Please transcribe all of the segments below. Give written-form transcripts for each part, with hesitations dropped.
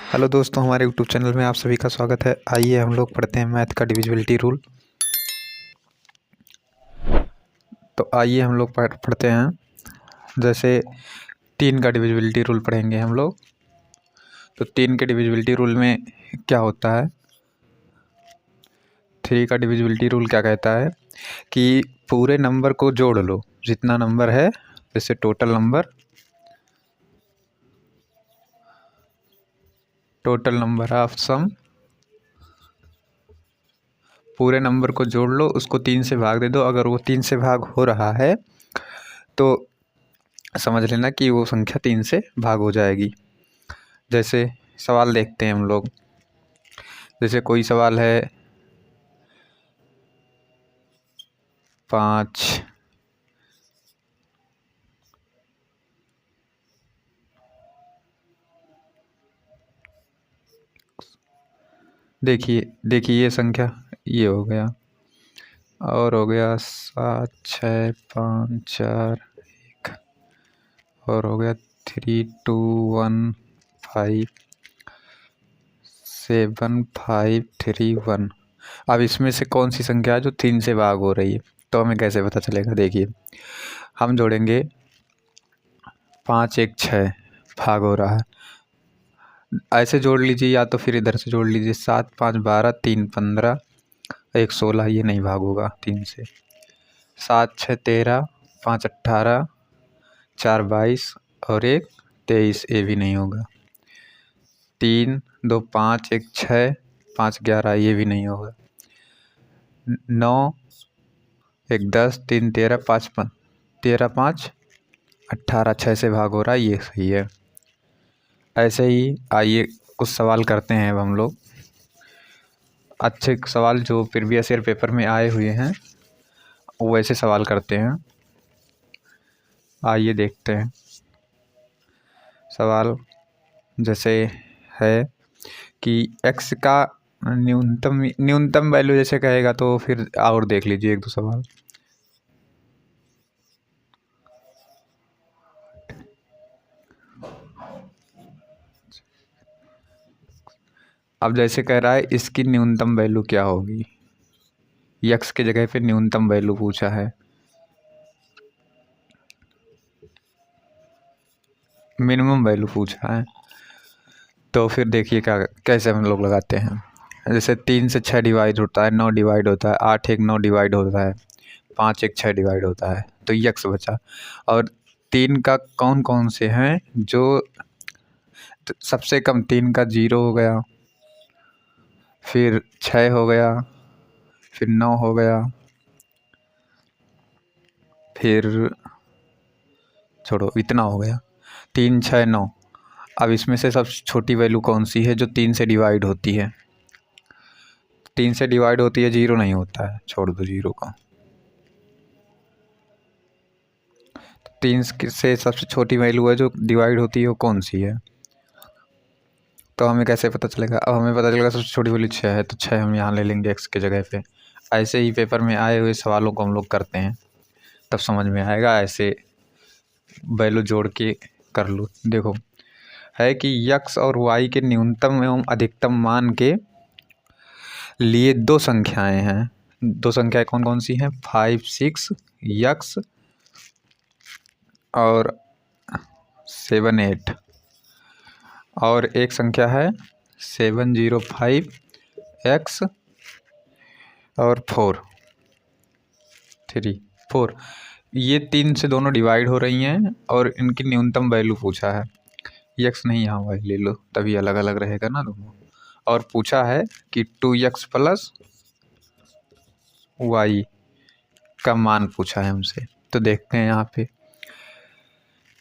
Hello दोस्तों, हमारे YouTube channel में आप सभी का स्वागत है। आइए हम लोग पढ़ते हैं मैथ का डिविजिबिलिटी रूल। तो आइए हम लोग पढ़ते हैं। जैसे 3 का डिविजिबिलिटी रूल पढ़ेंगे हम लोग। तो 3 के डिविजिबिलिटी रूल में क्या होता है, 3 का डिविजिबिलिटी रूल क्या कहता है कि पूरे नंबर को जोड़ लो, जितना नंबर है जैसे टोटल नंबर ऑफ सम, पूरे नंबर को जोड़ लो, उसको 3 से भाग दे दो। अगर वो 3 से भाग हो रहा है तो समझ लेना कि वो संख्या 3 से भाग हो जाएगी। जैसे सवाल देखते हैं हम लोग। जैसे कोई सवाल है 5, देखिए ये संख्या, ये हो गया और हो गया 7 6 5 4 1 और हो गया 3 2 1 5 7 5 3 1। अब इसमें से कौन सी संख्या है जो 3 से भाग हो रही है, तो हमें कैसे पता चलेगा? देखिए हम जोड़ेंगे 5 1 6 भाग हो रहा है, ऐसे जोड़ लीजिए या तो फिर इधर से जोड़ लीजिए। 7 5 12 3 15 1 16, ये नहीं भाग होगा 3 से। 7 6 13 5 18 4 22 और 1 23, ये भी नहीं होगा। 3 2 5 1 6 5 11, ये भी नहीं होगा। 9 1 10 3 13 5 13 5 18, 6 से भाग हो रहा है, ये सही है। ऐसे ही आइए कुछ सवाल करते हैं अब हम लोग। अच्छे सवाल जो प्रीवियस ईयर पेपर में आए हुए हैं वैसे सवाल करते हैं। आइए देखते हैं सवाल। जैसे है कि x का न्यूनतम वैल्यू जैसे कहेगा तो फिर और देख लीजिए एक दो सवाल। अब जैसे कह रहा है इसकी न्यूनतम वैल्यू क्या होगी, x के जगह पे न्यूनतम वैल्यू पूछा है, मिनिमम वैल्यू पूछा है। तो फिर देखिए क्या कैसे हम लोग लगाते हैं। जैसे 3 से 6 डिवाइड होता है, 9 डिवाइड होता है, 8 1 9 डिवाइड होता है, 5 1 6 डिवाइड होता है, तो यक्स बचा। और 3 का कौन कौन से हैं जो सबसे कम, 3 का 0 हो गया, फिर 6 हो गया, फिर 9 हो गया, फिर छोड़ो इतना हो गया, 3 6 9। अब इसमें से सबसे छोटी वैल्यू कौन सी है जो 3 से डिवाइड होती है? 3 से डिवाइड होती है, 0 नहीं होता है, छोड़ दो 0 का। 3 से सबसे छोटी वैल्यू है जो डिवाइड होती है वो कौन सी है? तो हमें कैसे पता चलेगा? अब हमें पता चलेगा सबसे छोटी वैल्यू 6 है, तो 6 हम यहाँ ले लेंगे x के जगह पे। ऐसे ही पेपर में आए हुए सवालों को हम लोग करते हैं, तब समझ में आएगा। ऐसे वैल्यू जोड़ के कर लो। देखो है कि x और y के न्यूनतम एवं अधिकतम मान के लिए दो संख्याएं हैं। दो संख्याएं कौन कौन सी हैं? 5 6 x और 7 8, और एक संख्या है 705 x और 4 3 4। ये 3 से दोनों डिवाइड हो रही हैं और इनकी न्यूनतम वैल्यू पूछा है। x नहीं, यहाँ वाई ले लो, तभी अलग अलग रहेगा ना दोनों। और पूछा है कि 2x प्लस y का मान पूछा है हमसे। तो देखते हैं यहाँ पे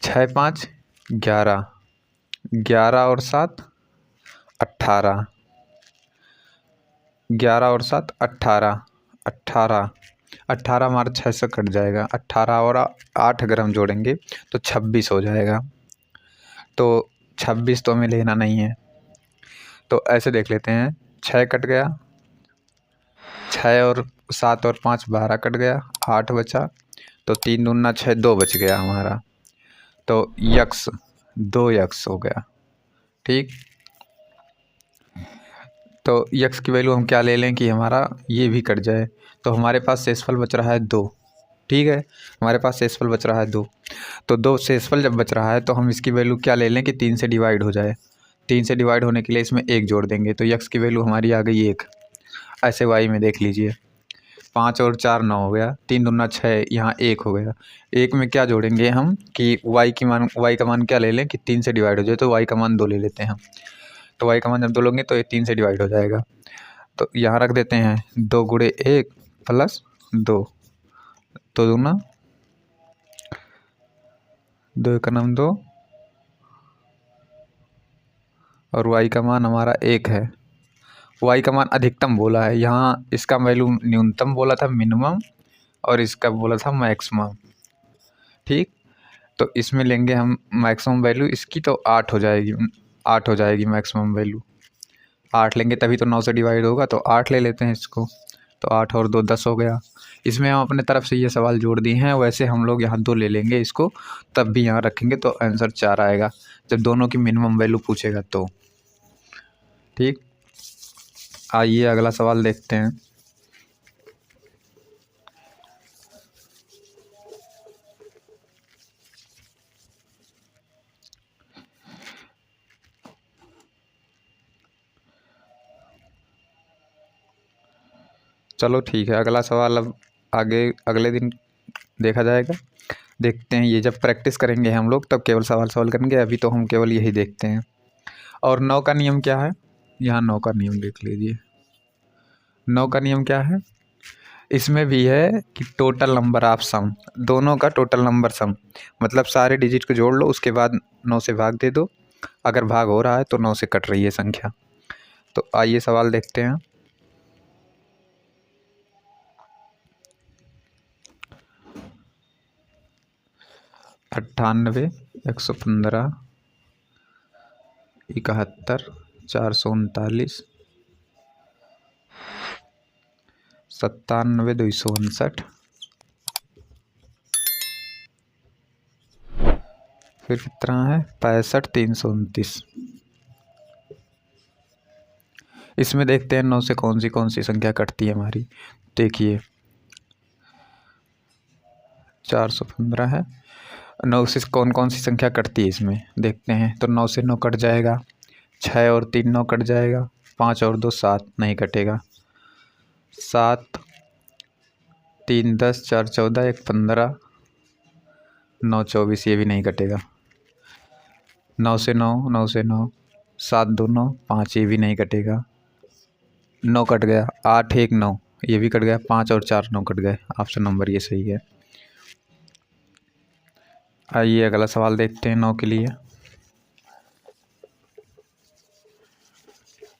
6 5 11, 11 और 7 18, 11 और 7 18, 18 18 हमारा 6 से कट जाएगा। 18 और 8 अगर हम जोड़ेंगे तो 26 हो जाएगा। तो 26 तो हमें लेना नहीं है, तो ऐसे देख लेते हैं। 6 कट गया, 6 और 7 और 5 12 कट गया, 8 बचा, तो 3 दूना 6, 2 बच गया हमारा। तो यक्स 2 यक्स हो गया। ठीक, तो यक्स की वैल्यू हम क्या ले लें कि हमारा ये भी कट जाए। तो हमारे पास शेषफल बच रहा है 2। ठीक है, हमारे पास शेषफल बच रहा है 2। तो 2 शेषफल जब बच रहा है तो हम इसकी वैल्यू क्या ले लें कि 3 से डिवाइड हो जाए। 3 से डिवाइड होने के लिए इसमें 1 जोड़ देंगे तो यक्स की वैल्यू हमारी आ गई 1। ऐसे वाई में देख लीजिए, 5 और 4 9 हो गया, 3 दूना 6, यहाँ 1 हो गया। 1 में क्या जोड़ेंगे हम कि वाई का मान क्या ले लें कि 3 से डिवाइड हो जाए, तो वाई का मान 2 ले लेते हैं हम। तो वाई का मान जब 2 लोगे तो ये 3 से डिवाइड हो जाएगा। तो यहाँ रख देते हैं 2 गुणे 1 प्लस 2, तो दूना 2 का नाम 2 और वाई का मान हमारा 1 है। वाई का मान अधिकतम बोला है, यहाँ इसका वैल्यू न्यूनतम बोला था मिनिमम, और इसका बोला था मैक्सिमम। ठीक, तो इसमें लेंगे हम मैक्सिमम वैल्यू इसकी, तो 8 हो जाएगी, 8 हो जाएगी मैक्सिमम वैल्यू। 8 लेंगे तभी तो 9 से डिवाइड होगा, तो 8 ले लेते हैं इसको। तो 8 और 2 10 हो गया। इसमें हम अपने तरफ से ये सवाल जोड़ दिए हैं, वैसे हम लोग यहाँ 2 ले लेंगे इसको, तब भी यहाँ रखेंगे तो आंसर 4 आएगा जब दोनों की मिनिमम वैल्यू पूछेगा तो। ठीक, आइए अगला सवाल देखते हैं। चलो ठीक है, अगला सवाल अब आगे अगले दिन देखा जाएगा। देखते हैं, ये जब प्रैक्टिस करेंगे हम लोग तब केवल सवाल सवाल करेंगे, अभी तो हम केवल यही देखते हैं। और 9 का नियम क्या है, यहाँ 9 का नियम देख लीजिए। 9 का नियम क्या है, इसमें भी है कि टोटल नंबर ऑफ सम, दोनों का टोटल नंबर सम, मतलब सारे डिजिट को जोड़ लो उसके बाद 9 से भाग दे दो, अगर भाग हो रहा है तो 9 से कट रही है संख्या। तो आइए सवाल देखते हैं। 98, 115, 71, 439, 97, 259, फिर कितना है 65, 329। इसमें देखते हैं 9 से कौन सी संख्या कटती है हमारी। देखिए 415 है, 9 से कौन सी संख्या कटती है इसमें देखते हैं। तो 9 से 9 कट जाएगा, 6 और 3 9 कट जाएगा, 5 और 2 7 नहीं कटेगा, 7 3 10, 4 14, 1 15, 9 24, ये भी नहीं कटेगा। 9 से 9, 9 से 9, 7 2 9, 5, ये भी नहीं कटेगा। 9 कट गया, 8 1 9, ये भी कट गया, 5 और 4 9 कट गए। ऑप्शन नंबर ये सही है। आइए अगला सवाल देखते हैं 9 के लिए।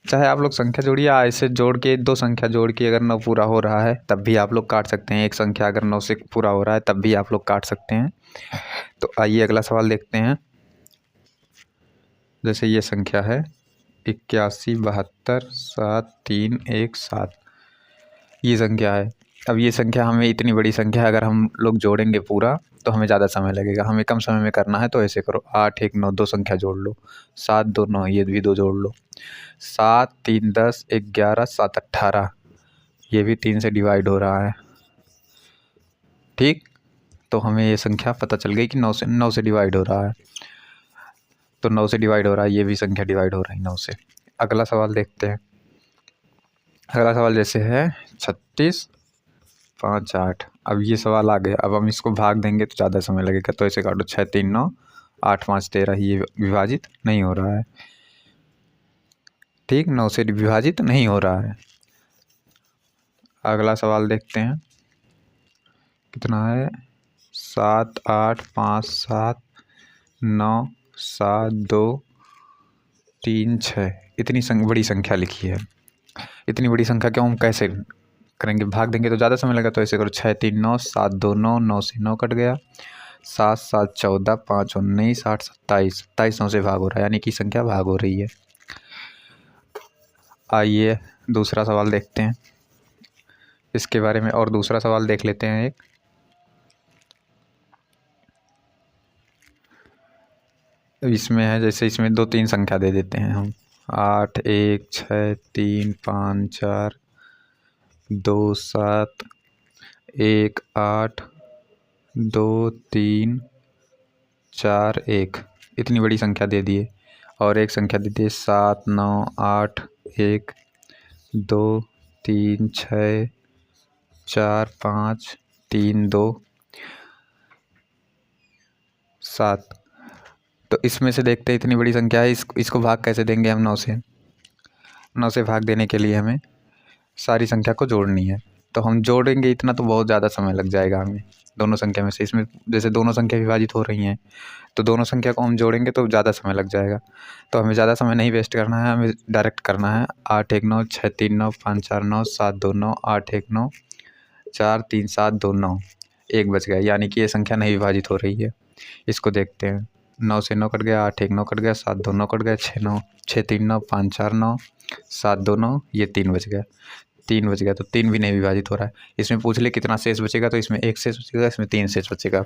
चाहे आप लोग संख्या जोड़िए या ऐसे जोड़ के 2 संख्या जोड़ के अगर 9 पूरा हो रहा है तब भी आप लोग काट सकते हैं। एक संख्या अगर 9 से पूरा हो रहा है तब भी आप लोग काट सकते हैं। तो आइए अगला सवाल देखते हैं। जैसे ये संख्या है 81, 72, 7 3 1 7, ये संख्या है। अब ये संख्या हमें इतनी बड़ी संख्या अगर हम लोग जोड़ेंगे पूरा तो हमें ज़्यादा समय लगेगा, हमें कम समय में करना है। तो ऐसे करो 8 1 9, 2 संख्या जोड़ लो, 7 2 9, ये भी 2 जोड़ लो, 7 3 10, 11 7 18, ये भी 3 से डिवाइड हो रहा है। ठीक, तो हमें ये संख्या पता चल गई कि 9 से डिवाइड हो रहा है। तो 9 से डिवाइड हो रहा है, ये भी संख्या डिवाइड हो रही है 9 से। अगला सवाल देखते हैं। अगला सवाल जैसे है 36 5 8। अब ये सवाल आ गया, अब हम इसको भाग देंगे तो ज़्यादा समय लगेगा। तो ऐसे काटो 6 3 9, 8 5 13, ये विभाजित नहीं हो रहा है। ठीक, 9 से विभाजित नहीं हो रहा है। अगला सवाल देखते हैं, कितना है 7 8 5 7 9 7 2 3 6, इतनी बड़ी संख्या लिखी है। इतनी बड़ी संख्या क्यों हम कैसे करेंगे, भाग देंगे तो ज़्यादा समय लगेगा। तो ऐसे करो 6 3 9, 7 2 9, 9 से 9 कट गया, 7 7 14, 5 19, 8 27, 27 9 से भाग हो रहा है, यानी कि संख्या भाग हो रही है। आइए दूसरा सवाल देखते हैं, इसके बारे में और दूसरा सवाल देख लेते हैं। एक इसमें है, जैसे इसमें 2 3 संख्या दे देते हैं हम, 8 1 6 3 5 4 2 7 1 8 2 3 4 1, इतनी बड़ी संख्या दे दिए। और एक संख्या दे दिए 7 9 8 1 2 3 6 4 5 3 2 7। तो इसमें से देखते हैं इतनी बड़ी संख्या है, इसको भाग कैसे देंगे हम 9 से। 9 से भाग देने के लिए हमें सारी संख्या को जोड़नी है। तो हम जोड़ेंगे इतना तो बहुत ज़्यादा समय लग जाएगा हमें दोनों संख्या में से। इसमें जैसे दोनों संख्या विभाजित हो रही हैं तो दोनों संख्या को हम जोड़ेंगे तो ज़्यादा समय लग जाएगा। तो हमें ज़्यादा समय नहीं वेस्ट करना है, हमें डायरेक्ट करना है। 8 1 9 6 3 9 5 4 9 7 2 9 8 1 9 4 3 7 2 9, 1 बच गया, यानी कि ये संख्या नहीं विभाजित हो रही है। इसको देखते हैं। 9 से 9 कट गया, 8 1 9 कट गया, 7 2 9 कट गया, 6 3 9 5 4 9 7 2 9, ये 3 बच गया। 3 बच गया तो 3 भी नहीं विभाजित हो रहा है। इसमें पूछ ले कितना शेष बचेगा, तो इसमें 1 शेष बचेगा, इसमें 3 शेष बचेगा।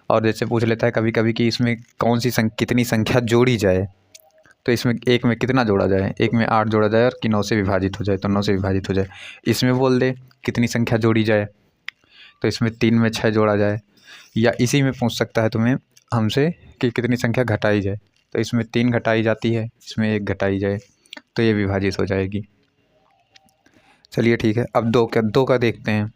और जैसे पूछ लेता है कभी कभी कि इसमें कौन सी कितनी संख्या जोड़ी जाए, तो इसमें एक में कितना जोड़ा जाए, एक में 8 जोड़ा जाए और कि 9 से विभाजित हो जाए, तो 9 से विभाजित हो जाए। इसमें बोल दे कितनी संख्या जोड़ी जाए, तो इसमें 3 में 6 जोड़ा जाए। या इसी में पूछ सकता है तुम्हें हमसे कि कितनी संख्या घटाई जाए, तो इसमें 3 घटाई जाती है, इसमें 1 घटाई जाए, तो ये विभाजित हो जाएगी। चलिए ठीक है, अब दो का देखते हैं।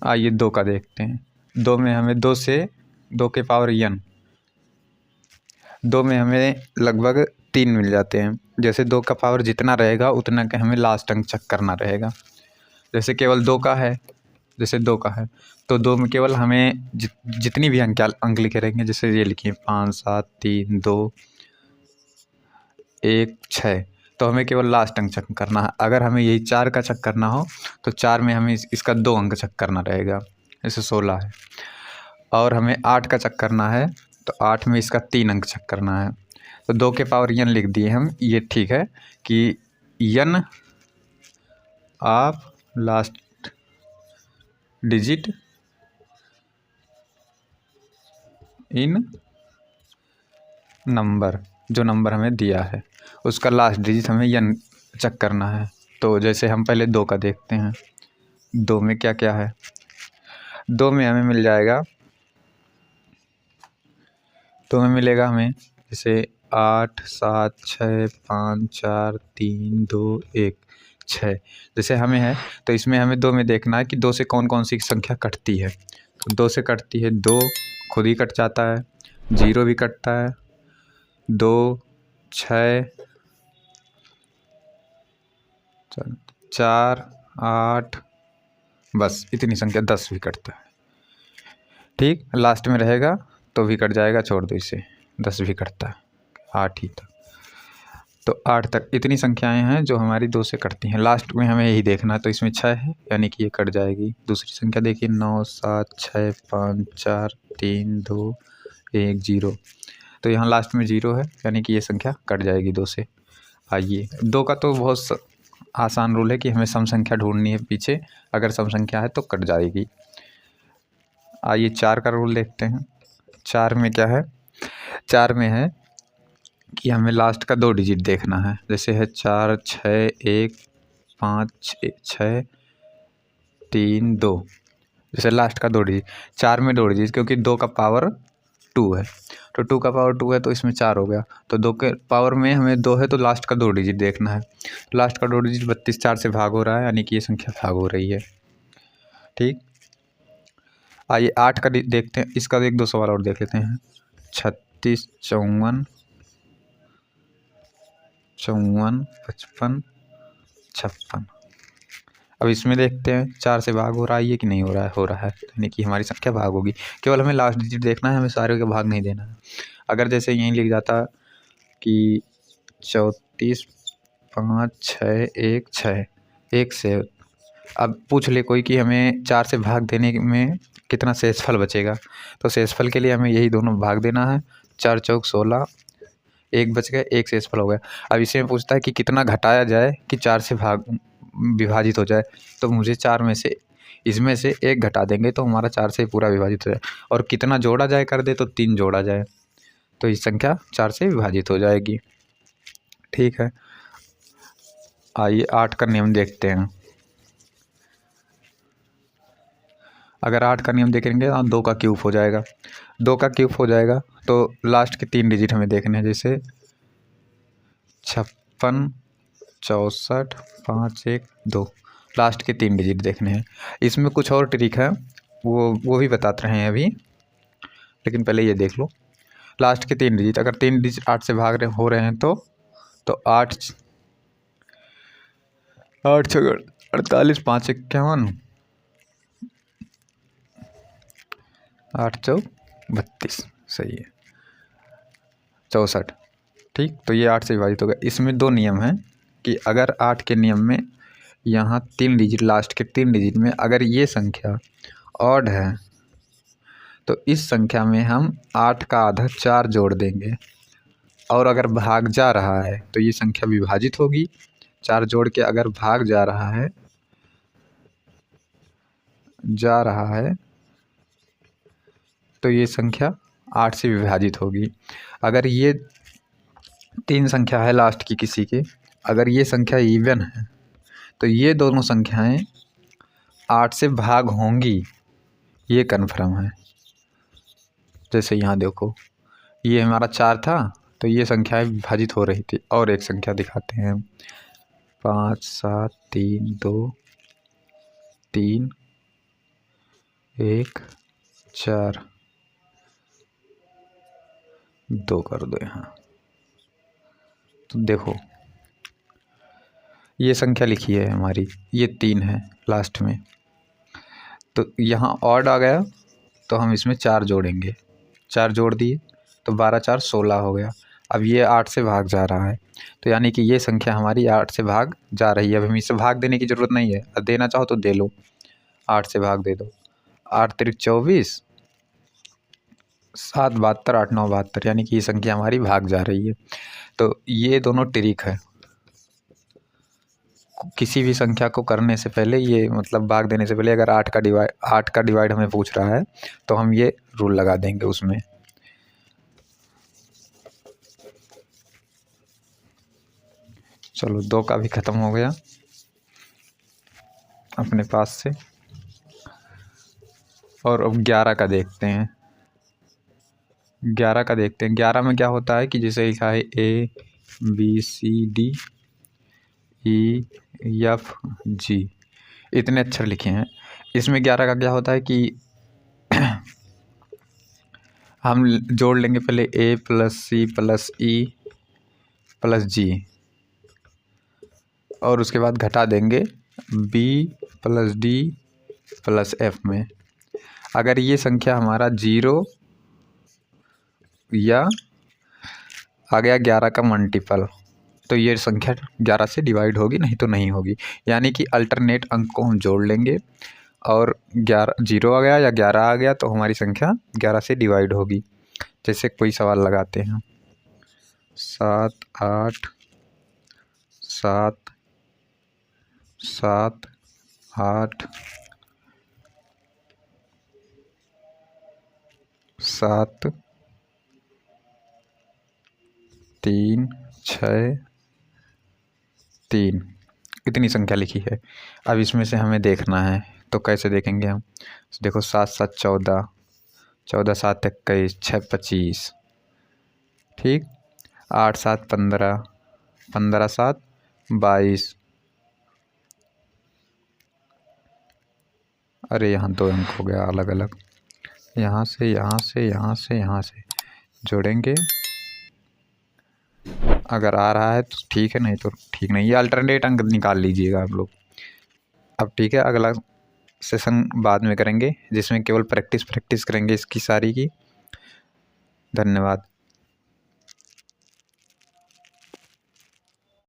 आइए 2 का देखते हैं। 2 में हमें 2 से 2 के पावर n, 2 में हमें लगभग 3 मिल जाते हैं। जैसे 2 का पावर जितना रहेगा उतना का हमें लास्ट अंक चेक करना रहेगा। जैसे केवल 2 का है, जैसे 2 का है तो 2 में केवल हमें जितनी भी अंक लिखे रहेंगे, जैसे ये लिखिए 5 7 3 2 1 6, तो हमें केवल लास्ट अंक चेक करना है। अगर हमें यही 4 का चेक करना हो तो 4 में हमें इसका 2 अंक चेक करना रहेगा, जैसे 16 है। और हमें 8 का चेक करना है तो 8 में इसका 3 अंक चेक करना है। तो 2 के पावर n लिख दिए हम, ये ठीक है कि n of last digit in number, जो नंबर हमें दिया है उसका लास्ट डिजिट हमें n चेक करना है। तो जैसे हम पहले 2 का देखते हैं। 2 में क्या क्या है, 2 में हमें मिल जाएगा, 2 में मिलेगा हमें जैसे 8 7 6 5 4 3 2 1 6, जैसे हमें है तो इसमें हमें 2 में देखना है कि 2 से कौन कौन सी संख्या कटती है। तो 2 से कटती है 2 खुद ही कट जाता है, 0 भी कटता है, 2 6 4 8, बस इतनी संख्या 10 भी कटता है। ठीक, लास्ट में रहेगा तो भी कट जाएगा, छोड़ दो इसे, 10 भी कटता है, 8 ही तक। तो 8 तक इतनी संख्याएं हैं जो हमारी 2 से कटती हैं। लास्ट में हमें यही देखना है, तो इसमें 6 है यानी कि ये कट जाएगी। दूसरी संख्या देखिए 9 7 6 5 4 3 2 1 0, तो यहाँ लास्ट में 0 है यानी कि ये संख्या कट जाएगी 2 से। आइए 2 का तो बहुत आसान रूल है कि हमें सम संख्या ढूंढनी है पीछे, अगर सम संख्या है तो कट जाएगी। आइए 4 का रूल देखते हैं। 4 में क्या है, 4 में है कि हमें लास्ट का 2 डिजिट देखना है। जैसे है 4 6 1 5 6 3 2, जैसे लास्ट का 2 डिजिट। 4 में 2 डिजिट क्योंकि 2 का पावर 2 है, तो 2 का पावर 2 है तो इसमें 4 हो गया। तो 2 के पावर में हमें 2 है तो लास्ट का 2 डिजिट देखना है। लास्ट का 2 डिजिट 32 4 से भाग हो रहा है यानी कि ये संख्या भाग हो रही है। ठीक, आइए 8 का देखते हैं। इसका एक दो सवाल और देख लेते हैं। 36 54 54 55 56। अब इसमें देखते हैं 4 से भाग हो रहा है ये कि नहीं हो रहा है, हो रहा है, यानी कि हमारी संख्या भाग होगी। केवल हमें लास्ट डिजिट देखना है, हमें सारे का भाग नहीं देना है। अगर जैसे यहीं लिख जाता कि 34 5 6 1 6 1 से, अब पूछ ले कोई कि हमें 4 से भाग देने में कितना शेषफल बचेगा, तो शेषफल के लिए हमें यही दोनों भाग देना है। 4 चौक 16, 1 बच गया, 1 शेषफल हो गया। अब इसे में पूछता है कि कितना घटाया जाए कि 4 से विभाजित हो जाए, तो मुझे 4 में से इसमें से 1 घटा देंगे तो हमारा 4 से पूरा विभाजित हो जाए, और कितना जोड़ा जाए कर दे तो 3 जोड़ा जाए, तो ये संख्या 4 से विभाजित हो जाएगी। ठीक है, आइए 8 का नियम देखते हैं। अगर 8 का नियम देखेंगे तो 2 का क्यूब हो जाएगा। 2 का क्यूब हो जाएगा तो लास्ट के 3 डिजिट हमें देखने हैं, जैसे 56, 64, 5, 1, 2, लास्ट के 3 डिजिट देखने हैं। इसमें कुछ और ट्रिक है, वो भी बताते रहे हैं अभी, लेकिन पहले ये देख लो। लास्ट के 3 डिजिट, अगर 3 डिजिट 8 से भाग रहे हो रहे हैं तो 8 48, 5 51, 8 4 32, सही है, 64। ठीक, तो ये 8 से विभाजित होगा। इसमें 2 नियम हैं कि अगर 8 के नियम में यहाँ 3 डिजिट, लास्ट के 3 डिजिट में अगर ये संख्या ऑड है तो इस संख्या में हम 8 का आधा 4 जोड़ देंगे, और अगर भाग जा रहा है तो ये संख्या विभाजित होगी। 4 जोड़ के अगर भाग जा रहा है तो ये संख्या 8 से विभाजित होगी। अगर ये 3 संख्या है लास्ट की किसी के, अगर ये संख्या इवन है तो ये दोनों संख्याएं 8 से भाग होंगी, ये कन्फर्म है। जैसे यहाँ देखो, ये हमारा 4 था तो ये संख्याएं विभाजित हो रही थी। और एक संख्या दिखाते हैं, 5 7 3 2 3 1 4 2 कर दो यहाँ। तो देखो ये संख्या लिखी है हमारी, ये 3 है लास्ट में, तो यहाँ ऑड आ गया तो हम इसमें 4 जोड़ेंगे। 4 जोड़ दिए तो 12 4 16 हो गया। अब ये 8 से भाग जा रहा है, तो यानी कि ये संख्या हमारी 8 से भाग जा रही है। अब हम इसे भाग देने की ज़रूरत नहीं है, अब देना चाहो तो दे लो, 8 से भाग दे दो। 8 तिरिक 24, 7 72, 8 9 72, यानी कि ये संख्या हमारी भाग जा रही है। तो ये दोनों ट्रिक है, किसी भी संख्या को करने से पहले, ये मतलब भाग देने से पहले, अगर 8 का डिवाइड हमें पूछ रहा है तो हम ये रूल लगा देंगे उसमें। चलो 2 का भी ख़त्म हो गया अपने पास से, और अब 11 का देखते हैं। 11 में क्या होता है कि जैसे लिखा है ABCD EF G, इतने अक्षर लिखे हैं। इसमें 11 का क्या होता है कि हम जोड़ लेंगे पहले A + C + E + G, और उसके बाद घटा देंगे B + D + F में। अगर ये संख्या हमारा 0 या आ गया 11 का मल्टीपल, तो ये संख्या 11 से डिवाइड होगी, नहीं तो नहीं होगी। यानी कि अल्टरनेट अंक को हम जोड़ लेंगे, और 11 0 आ गया या 11 आ गया तो हमारी संख्या 11 से डिवाइड होगी। जैसे कोई सवाल लगाते हैं, 7 8 7 7 8 7 3 6 3, इतनी संख्या लिखी है। अब इसमें से हमें देखना है, तो कैसे देखेंगे हम? देखो 7 7 14, 14 7 21, 6 25, ठीक, 8 7 15, 15 7 22, अरे यहाँ 2 अंक हो गया अलग अलग, यहाँ से यहाँ से यहाँ से यहाँ से जोड़ेंगे। अगर आ रहा है तो ठीक है, नहीं तो ठीक नहीं। ये अल्टरनेट अंक निकाल लीजिएगा आप लोग। अब ठीक है, अगला सेशन बाद में करेंगे, जिसमें केवल प्रैक्टिस करेंगे इसकी सारी की। धन्यवाद।